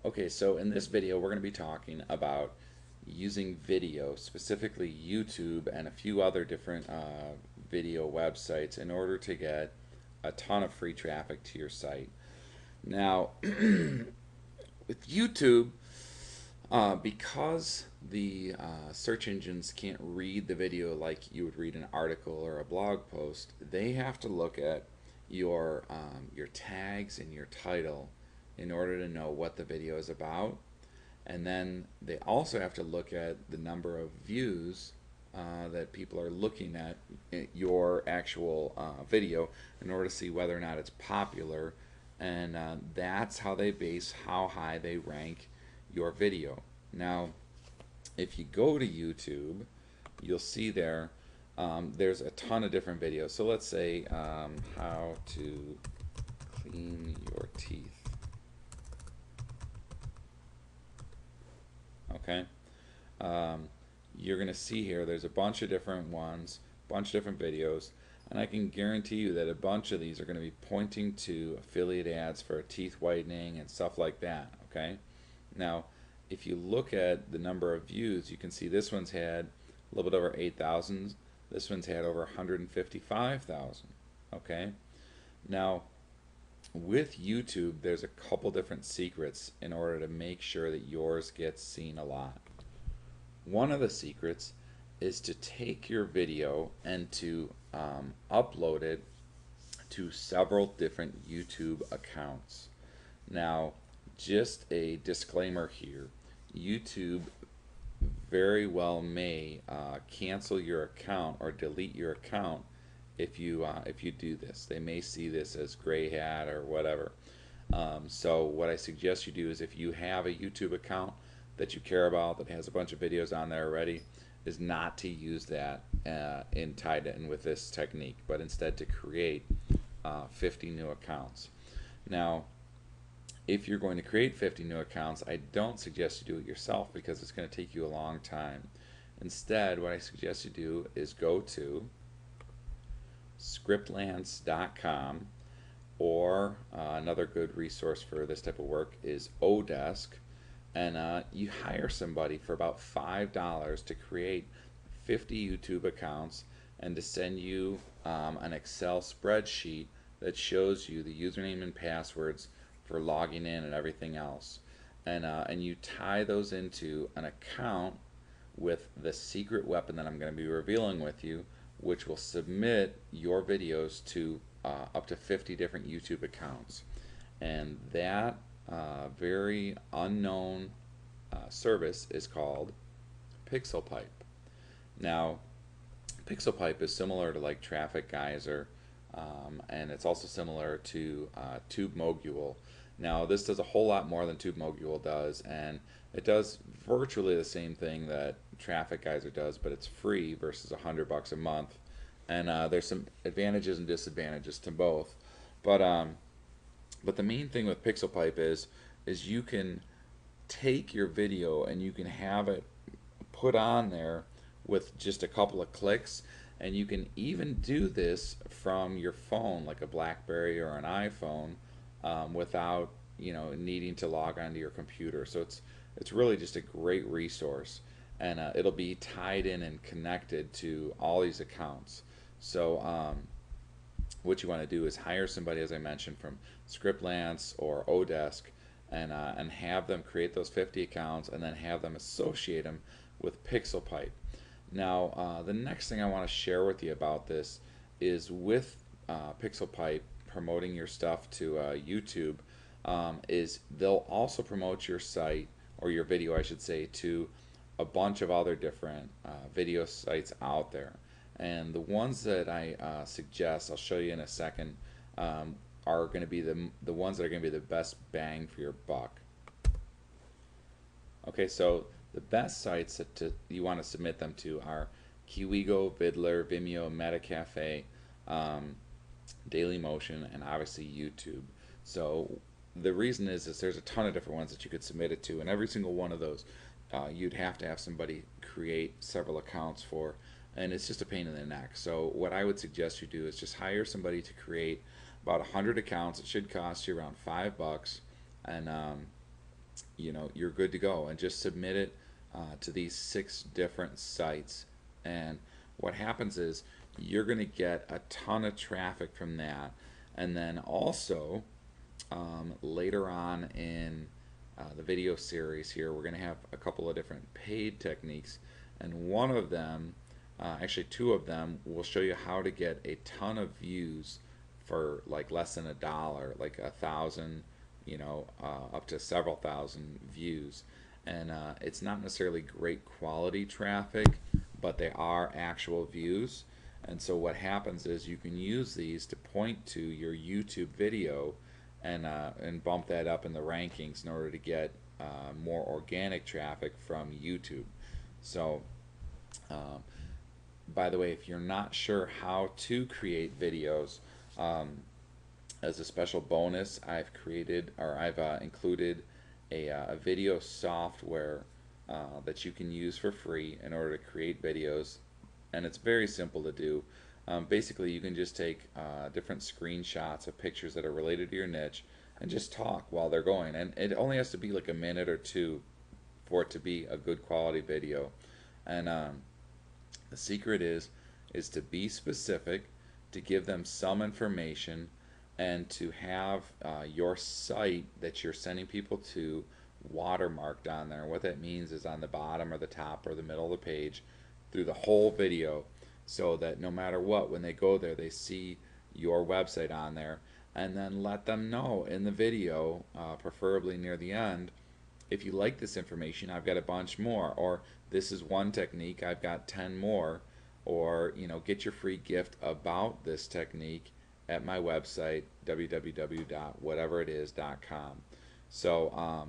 Okay, so in this video we're going to be talking about using video, specifically YouTube and a few other different video websites in order to get a ton of free traffic to your site. Now, with YouTube, because the search engines can't read the video like you would read an article or a blog post, they have to look at your tags and your title in order to know what the video is about. And then they also have to look at the number of views that people are looking at your actual video in order to see whether or not it's popular. And that's how they base how high they rank your video. Now, if you go to YouTube, you'll see there's a ton of different videos. So let's say how to clean your teeth. Okay, you're gonna see here there's a bunch of different ones, bunch of different videos, and I can guarantee you that a bunch of these are going to be pointing to affiliate ads for teeth whitening and stuff like that. Okay, now if you look at the number of views, you can see this one's had a little bit over 8,000, this one's had over 155,000. Okay, now with YouTube, there's a couple different secrets in order to make sure that yours gets seen a lot. One of the secrets is to take your video and to upload it to several different YouTube accounts. Now, just a disclaimer here, YouTube very well may cancel your account or delete your account if you do this. They may see this as gray hat or whatever. So what I suggest you do is, if you have a YouTube account that you care about that has a bunch of videos on there already, is not to use that tied in with this technique, but instead to create 50 new accounts. Now, if you're going to create 50 new accounts, I don't suggest you do it yourself because it's going to take you a long time. Instead, what I suggest you do is go to scriptlance.com, or another good resource for this type of work is Odesk, and you hire somebody for about $5 to create 50 YouTube accounts and to send you an Excel spreadsheet that shows you the username and passwords for logging in and everything else, and you tie those into an account with the secret weapon that I'm going to be revealing with you, which will submit your videos to up to 50 different YouTube accounts. And that very unknown service is called PixelPipe. Now, PixelPipe is similar to like Traffic Geyser, and it's also similar to TubeMogul. Now, this does a whole lot more than TubeMogul does, and it does virtually the same thing that Traffic Geyser does, but it's free versus $100 a month. And there's some advantages and disadvantages to both. But the main thing with PixelPipe is you can take your video and you can have it put on there with just a couple of clicks, and you can even do this from your phone, like a BlackBerry or an iPhone, without needing to log onto your computer. So it's really just a great resource, and it'll be tied in and connected to all these accounts. So what you want to do is hire somebody, as I mentioned, from Scriptlance or Odesk, and have them create those 50 accounts, and then have them associate them with PixelPipe. Now, the next thing I want to share with you about this is, with PixelPipe promoting your stuff to YouTube, is they'll also promote your site, or your video I should say, to a bunch of other different video sites out there. And the ones that I suggest, I'll show you in a second, are going to be the ones that are going to be the best bang for your buck. Okay, so the best sites that you want to submit them to are Kiwigo, Vidler, Vimeo, Metacafe, Dailymotion, and obviously YouTube. So the reason is there's a ton of different ones that you could submit it to, and every single one of those you'd have to have somebody create several accounts for, and it's just a pain in the neck. So what I would suggest you do is just hire somebody to create about 100 accounts. It should cost you around $5, and you're good to go, and just submit it to these 6 different sites. And what happens is you're going to get a ton of traffic from that. And then also, later on in the video series here, we're going to have a couple of different paid techniques, and one of them, actually 2 of them, will show you how to get a ton of views for like less than $1, like 1,000, up to several thousand views. And it's not necessarily great quality traffic, but they are actual views. And so what happens is you can use these to point to your YouTube video and bump that up in the rankings in order to get more organic traffic from YouTube. So, by the way, if you're not sure how to create videos, as a special bonus, I've included a video software that you can use for free in order to create videos, and it's very simple to do. Basically, you can just take different screenshots of pictures that are related to your niche and just talk while they're going. And it only has to be like a minute or 2 for it to be a good quality video. And the secret is to be specific, to give them some information, and to have your site that you're sending people to watermarked on there. What that means is on the bottom or the top or the middle of the page through the whole video, so that no matter what, when they go there, they see your website on there. And then let them know in the video, preferably near the end, if you like this information, I've got a bunch more, or this is one technique, I've got 10 more, or get your free gift about this technique at my website, www.whateveritis.com. So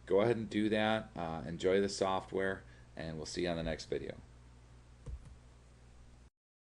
go ahead and do that. Enjoy the software, and we'll see you on the next video.